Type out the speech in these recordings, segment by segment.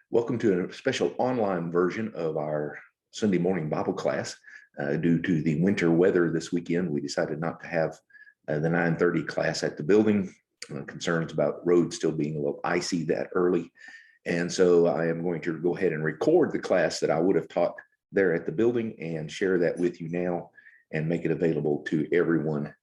Welcome to a special online version of our Sunday morning Bible class. Due to the winter weather this weekend, we decided not to have the 9:30 class at the building. Concerns about roads still being a little icy that early. And so I am going to go ahead and record the class that I would have taught there at the building and share that with you now and make it available to everyone.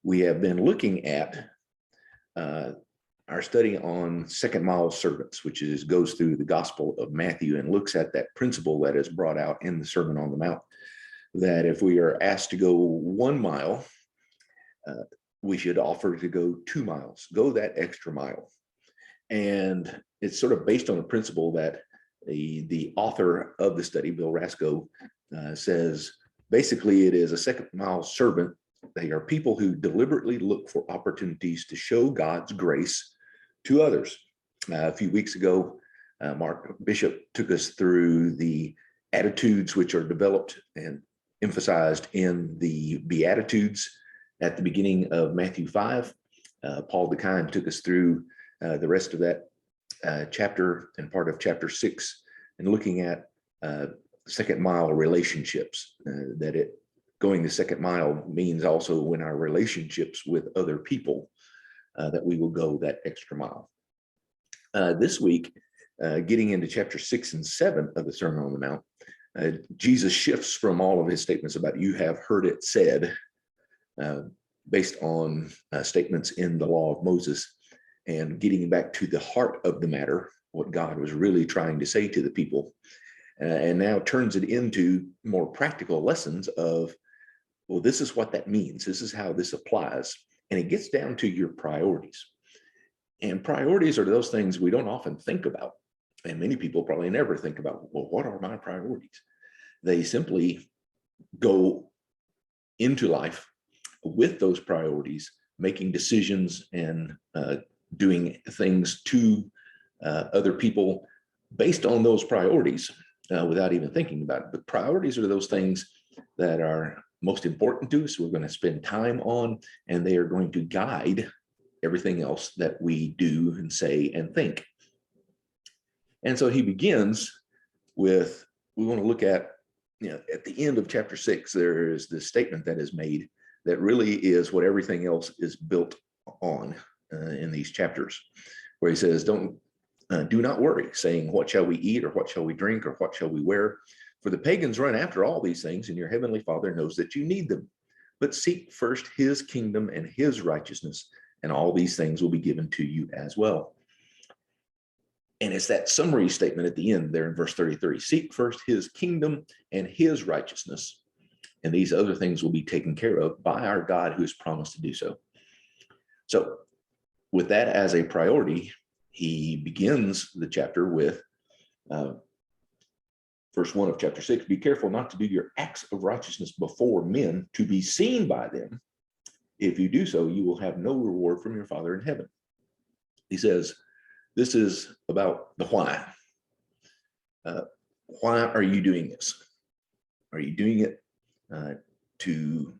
We have been looking at our study on second mile servants, which goes through the Gospel of Matthew and looks at that principle that is brought out in the Sermon on the Mount, that if we are asked to go 1 mile, we should offer to go 2 miles, go that extra mile. And it's sort of based on the principle that the author of the study, Bill Rasco, says basically it is a second mile servant. They are people who deliberately look for opportunities to show God's grace to others. A few weeks ago, Mark Bishop took us through the attitudes which are developed and emphasized in the Beatitudes at the beginning of Matthew 5. Paul DeKine took us through the rest of that chapter and part of chapter 6 and looking at second mile relationships, going the second mile means also when our relationships with other people, that we will go that extra mile. This week, getting into chapter 6 and 7 of the Sermon on the Mount, Jesus shifts from all of his statements about you have heard it said, based on statements in the law of Moses, and getting back to the heart of the matter, what God was really trying to say to the people, and now turns it into more practical lessons of, well, this is what that means. This is how this applies. And it gets down to your priorities. And priorities are those things we don't often think about. And many people probably never think about, well, what are my priorities? They simply go into life with those priorities, making decisions and doing things to other people based on those priorities without even thinking about it. But priorities are those things that are most important to us, we're going to spend time on, and they are going to guide everything else that we do and say and think. And so he begins with, we want to look at, at the end of chapter 6, there is this statement that is made that really is what everything else is built on in these chapters, where he says, do not worry, saying, what shall we eat, or what shall we drink, or what shall we wear? For the pagans run after all these things, and your heavenly Father knows that you need them. But seek first his kingdom and his righteousness, and all these things will be given to you as well. And it's that summary statement at the end there in verse 33. Seek first his kingdom and his righteousness, and these other things will be taken care of by our God who has promised to do so. So with that as a priority, he begins the chapter with verse 1 of chapter 6, be careful not to do your acts of righteousness before men to be seen by them. If you do so, you will have no reward from your Father in heaven. He says, this is about the why. Why are you doing this? Are you doing it to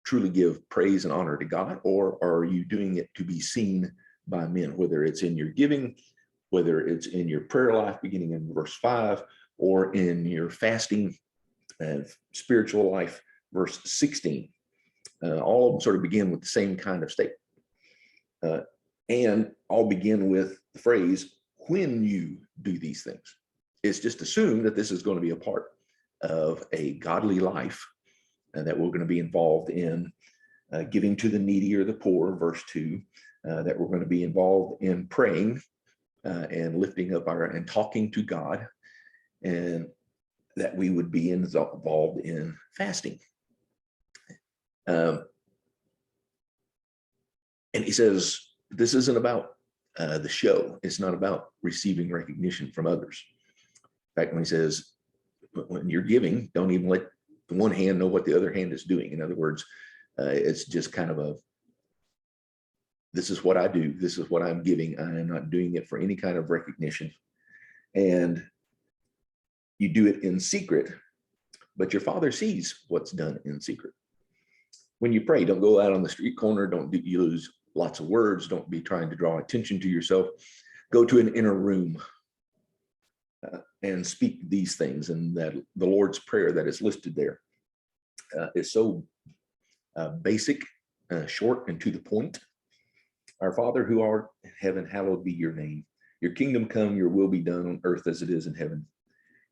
truly give praise and honor to God, or are you doing it to be seen by men, whether it's in your giving, whether it's in your prayer life, beginning in verse 5, or in your fasting and spiritual life, verse 16. All of them sort of begin with the same kind of statement. And all begin with the phrase, when you do these things. It's just assumed that this is going to be a part of a godly life, and that we're going to be involved in giving to the needy or the poor, verse 2, that we're going to be involved in praying and lifting up and talking to God, and that we would be involved in fasting. And he says, this isn't about the show. It's not about receiving recognition from others. In fact, when he says, when you're giving, don't even let the one hand know what the other hand is doing. In other words, it's just kind of this is what I do. This is what I'm giving. I am not doing it for any kind of recognition. And you do it in secret, but your Father sees what's done in secret. When you pray, don't go out on the street corner. Don't use lots of words. Don't be trying to draw attention to yourself. Go to an inner room and speak these things. And that the Lord's Prayer that is listed there is so basic, short, and to the point. Our Father who art in heaven, hallowed be your name. Your kingdom come, your will be done on earth as it is in heaven.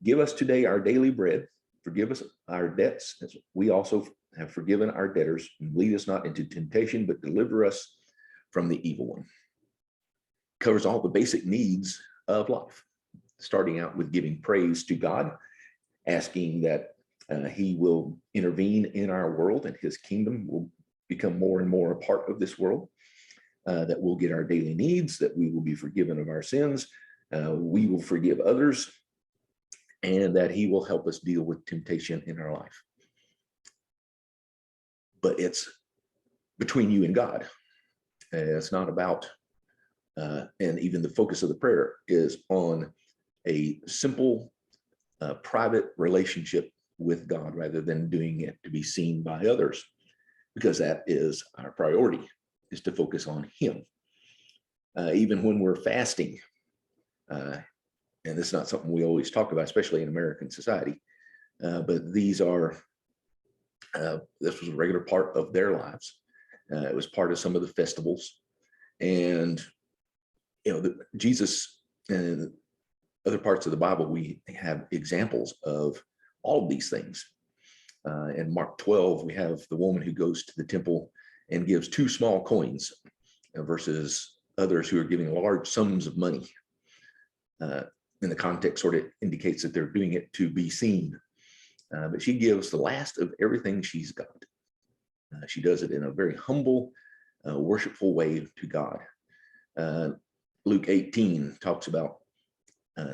Give us today our daily bread. Forgive us our debts, as we also have forgiven our debtors. And lead us not into temptation, but deliver us from the evil one. Covers all the basic needs of life, starting out with giving praise to God, asking that he will intervene in our world and his kingdom will become more and more a part of this world, that we'll get our daily needs, that we will be forgiven of our sins, we will forgive others, and that he will help us deal with temptation in our life. But it's between you and God. It's not about, and even the focus of the prayer is on a simple, private relationship with God rather than doing it to be seen by others, because that is our priority, is to focus on him. Even when we're fasting, and this is not something we always talk about, especially in American society, but these are, this was a regular part of their lives. It was part of some of the festivals. And, Jesus and other parts of the Bible, we have examples of all of these things. In Mark 12, we have the woman who goes to the temple and gives 2 small coins versus others who are giving large sums of money. In the context, sort of indicates that they're doing it to be seen. But she gives the last of everything she's got. She does it in a very humble, worshipful way to God. Luke 18 talks about,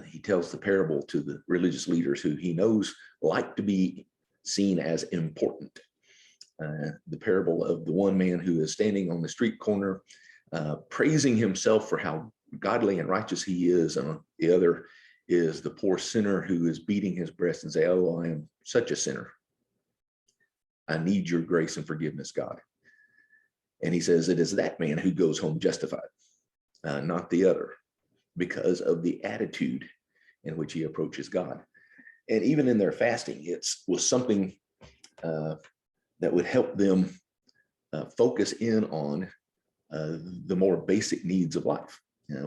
he tells the parable to the religious leaders who he knows like to be seen as important. The parable of the one man who is standing on the street corner, praising himself for how godly and righteous he is, and the other is the poor sinner who is beating his breast and say, "Oh, I am such a sinner. I need your grace and forgiveness, God." And he says it is that man who goes home justified, not the other, because of the attitude in which he approaches God. And even in their fasting, was something that would help them focus in on the more basic needs of life.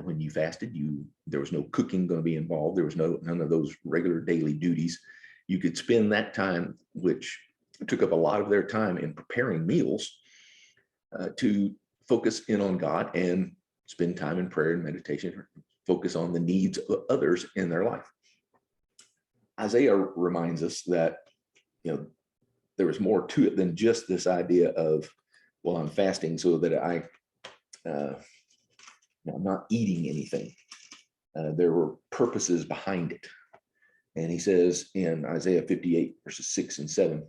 When you fasted, there was no cooking going to be involved. There was none of those regular daily duties. You could spend that time, which took up a lot of their time in preparing meals, to focus in on God and spend time in prayer and meditation, focus on the needs of others in their life. Isaiah reminds us that, there was more to it than just this idea of, well, I'm fasting so that I'm not eating anything. There were purposes behind it. And he says in Isaiah 58, verses 6 and 7,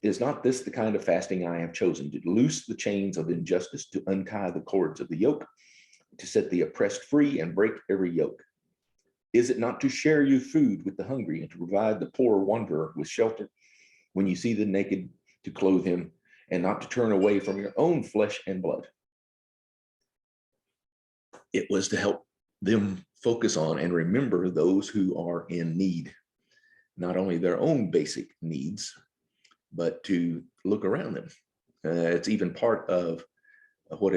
is not this the kind of fasting I have chosen, to loose the chains of injustice, to untie the cords of the yoke, to set the oppressed free and break every yoke? Is it not to share you food with the hungry and to provide the poor wanderer with shelter? When you see the naked, to clothe him, and not to turn away from your own flesh and blood. It was to help them focus on and remember those who are in need, not only their own basic needs, but to look around them. It's even part of what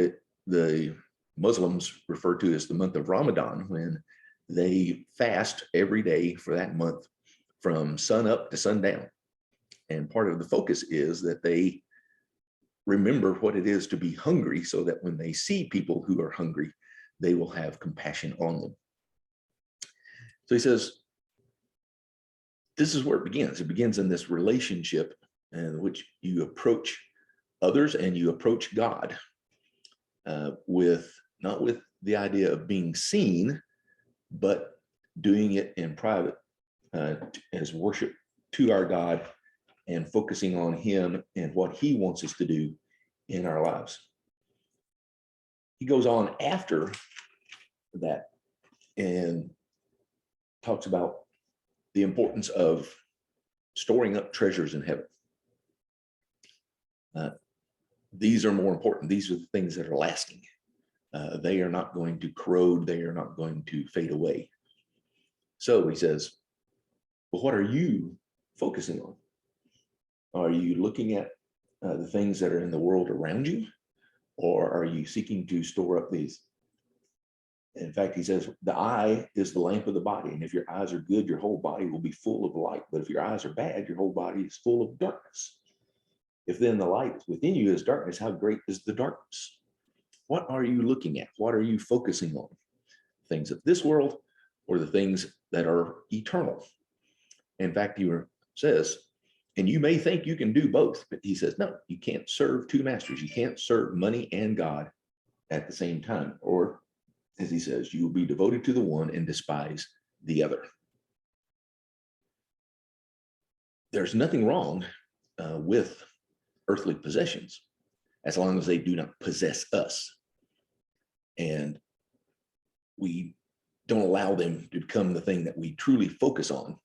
the Muslims refer to as the month of Ramadan, when they fast every day for that month from sun up to sundown. And part of the focus is that they remember what it is to be hungry, so that when they see people who are hungry, they will have compassion on them. So he says, this is where it begins. It begins in this relationship in which you approach others and you approach God, not with the idea of being seen, but doing it in private as worship to our God, and focusing on him and what he wants us to do in our lives. He goes on after that and talks about the importance of storing up treasures in heaven. These are more important. These are the things that are lasting. They are not going to corrode. They are not going to fade away. So he says, well, what are you focusing on? Are you looking at the things that are in the world around you? Or are you seeking to store up these? In fact, he says, the eye is the lamp of the body. And if your eyes are good, your whole body will be full of light. But if your eyes are bad, your whole body is full of darkness. If then the light within you is darkness, how great is the darkness? What are you looking at? What are you focusing on? Things of this world or the things that are eternal? In fact, he says, and you may think you can do both, but he says, no, you can't serve two masters. You can't serve money and God at the same time. Or as he says, you will be devoted to the one and despise the other. There's nothing wrong with earthly possessions as long as they do not possess us. And we don't allow them to become the thing that we truly focus on,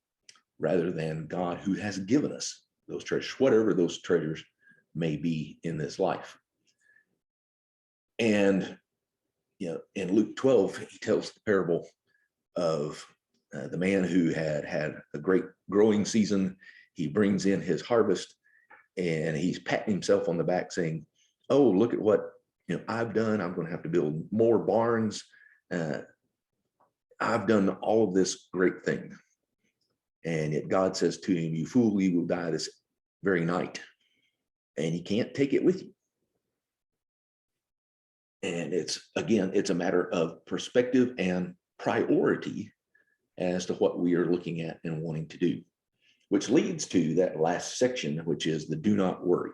rather than God who has given us those treasures, whatever those treasures may be in this life. And in Luke 12, he tells the parable of the man who had a great growing season. He brings in his harvest and he's patting himself on the back saying, oh, look at what I've done. I'm going to have to build more barns. I've done all of this great thing. And yet God says to him, you fool, you will die this very night. And you can't take it with you. And it's a matter of perspective and priority as to what we are looking at and wanting to do, which leads to that last section, which is the do not worry.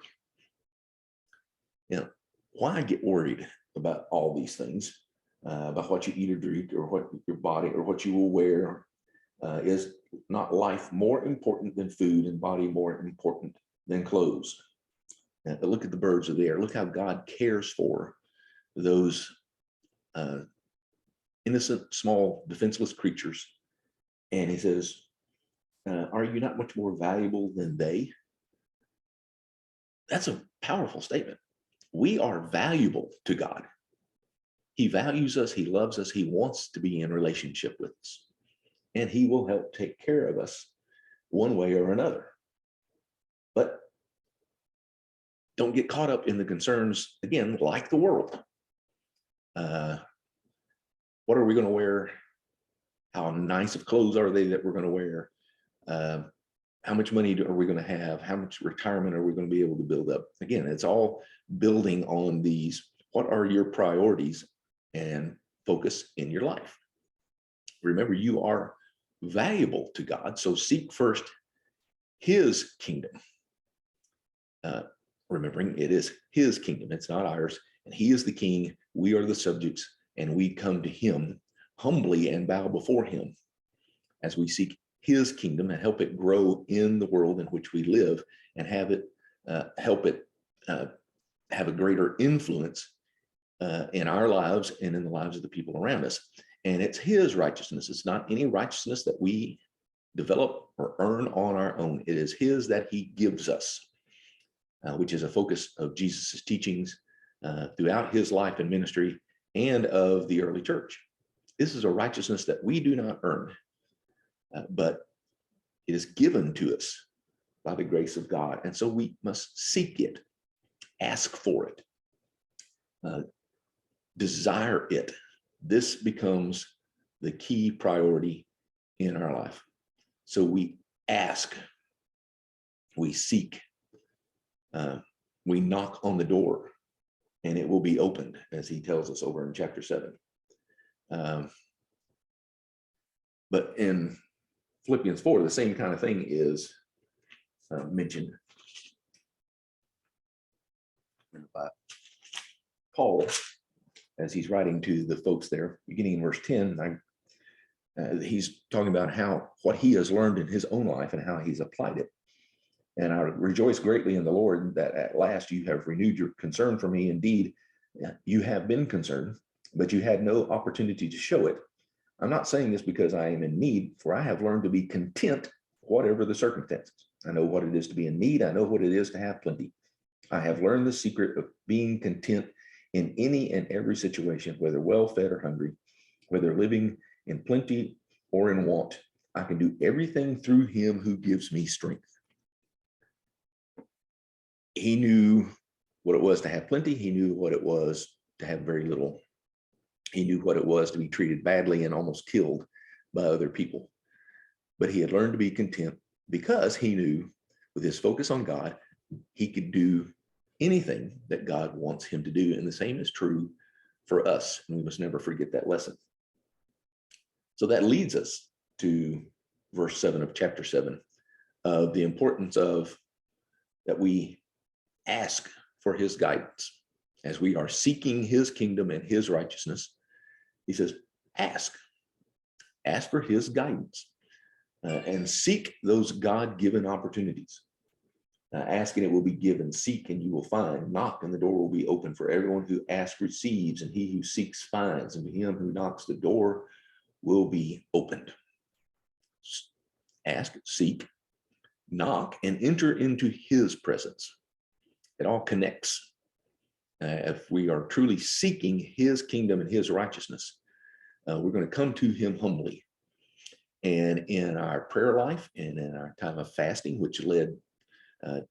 Why get worried about all these things, about what you eat or drink, or what your body, or what you will wear? Is not life more important than food, and body more important than clothes? But look at the birds of the air. Look how God cares for those innocent, small, defenseless creatures. And he says, are you not much more valuable than they? That's a powerful statement. We are valuable to God. He values us. He loves us. He wants to be in relationship with us. And he will help take care of us one way or another. But don't get caught up in the concerns, again, like the world. What are we going to wear? How nice of clothes are they that we're going to wear? How much money are we going to have? How much retirement are we going to be able to build up? Again, it's all building on these. What are your priorities and focus in your life? Remember, you are valuable to God, so seek first his kingdom. Remembering it is his kingdom, it's not ours, and he is the king, we are the subjects, and we come to him humbly and bow before him as we seek his kingdom and help it grow in the world in which we live, and have it help it have a greater influence in our lives and in the lives of the people around us. And it's his righteousness. It's not any righteousness that we develop or earn on our own. It is his that he gives us, which is a focus of Jesus's teachings throughout his life and ministry and of the early church. This is a righteousness that we do not earn, but it is given to us by the grace of God. And so we must seek it, ask for it, desire it. This becomes the key priority in our life. So we ask, we seek, we knock on the door, and it will be opened, as he tells us over in chapter 7. But in Philippians 4, the same kind of thing is mentioned by Paul as he's writing to the folks there, beginning in verse 10. He's talking about what he has learned in his own life and how he's applied it. And I rejoice greatly in the Lord that at last you have renewed your concern for me. Indeed, you have been concerned, but you had no opportunity to show it. I'm not saying this because I am in need, for I have learned to be content, whatever the circumstances. I know what it is to be in need. I know what it is to have plenty. I have learned the secret of being content in any and every situation, whether well-fed or hungry, whether living in plenty or in want. I can do everything through him who gives me strength. He knew what it was to have plenty. He knew what it was to have very little. He knew what it was to be treated badly and almost killed by other people. But he had learned to be content because he knew with his focus on God, he could do anything that God wants him to do. And the same is true for us. And we must never forget that lesson. So that leads us to verse 7 of chapter 7, of the importance of that we ask for his guidance as we are seeking his kingdom and his righteousness. He says, ask for his guidance and seek those God-given opportunities. Ask and it will be given, seek and you will find, knock and the door will be open. For everyone who asks receives, and he who seeks finds, and to him who knocks the door will be opened. Ask, seek, knock, and enter into his presence. It all connects. If we are truly seeking his kingdom and his righteousness, we're going to come to him humbly. And in our prayer life and in our time of fasting, which led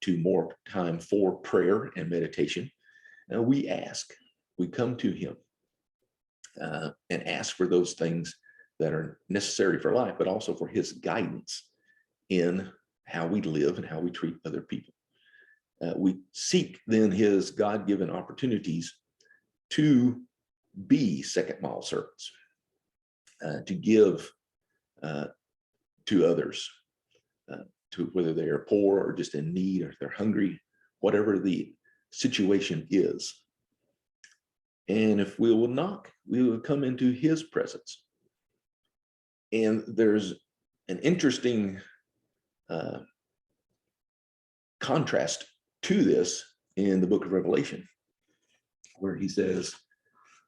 to more time for prayer and meditation, we come to him and ask for those things that are necessary for life, but also for his guidance in how we live and how we treat other people. We seek then his God-given opportunities to be second mile servants, to give to others, to whether they are poor or just in need, or if they're hungry, whatever the situation is. And if we will knock, we will come into his presence. And there's an interesting contrast to this in the book of Revelation, where he says,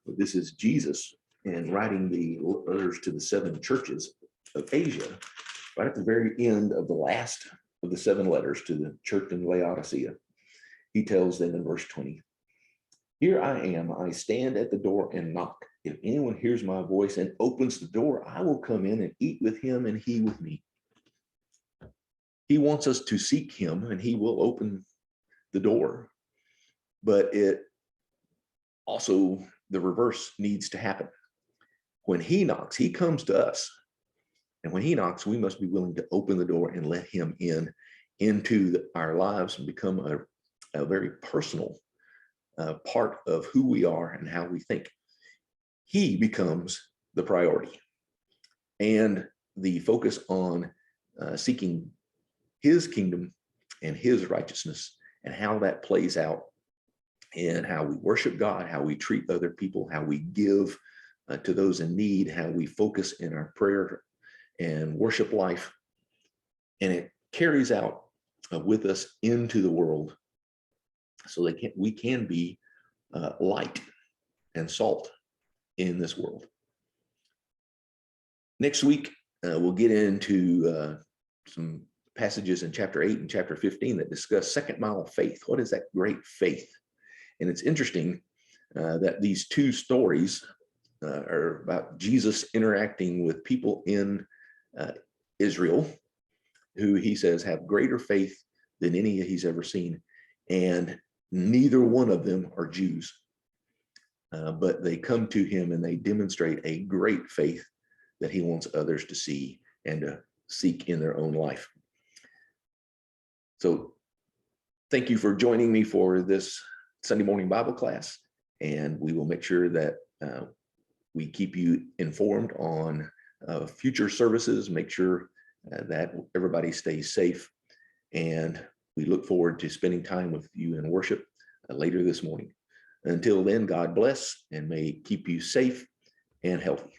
this is Jesus and writing the letters to the 7 churches of Asia, right at the very end of the last of the 7 letters to the church in Laodicea. He tells them in verse 20, here I am, I stand at the door and knock. If anyone hears my voice and opens the door, I will come in and eat with him and he with me. He wants us to seek him and he will open the door. But it also, the reverse needs to happen. When he knocks, he comes to us. And when he knocks, we must be willing to open the door and let him into our lives and become a very personal part of who we are and how we think. He becomes the priority. And the focus on seeking his kingdom and his righteousness and how that plays out in how we worship God, how we treat other people, how we give to those in need, how we focus in our prayer and worship life. And it carries out with us into the world so we can be light and salt in this world. Next week, we'll get into some passages in chapter 8 and chapter 15 that discuss second mile faith. What is that great faith? And it's interesting that these 2 stories are about Jesus interacting with people in Israel, who he says have greater faith than any he's ever seen. And neither one of them are Jews, but they come to him and they demonstrate a great faith that he wants others to see and to seek in their own life. So thank you for joining me for this Sunday morning Bible class, and we will make sure that we keep you informed on future services, make sure that everybody stays safe, and we look forward to spending time with you in worship later this morning. Until then, God bless and may keep you safe and healthy.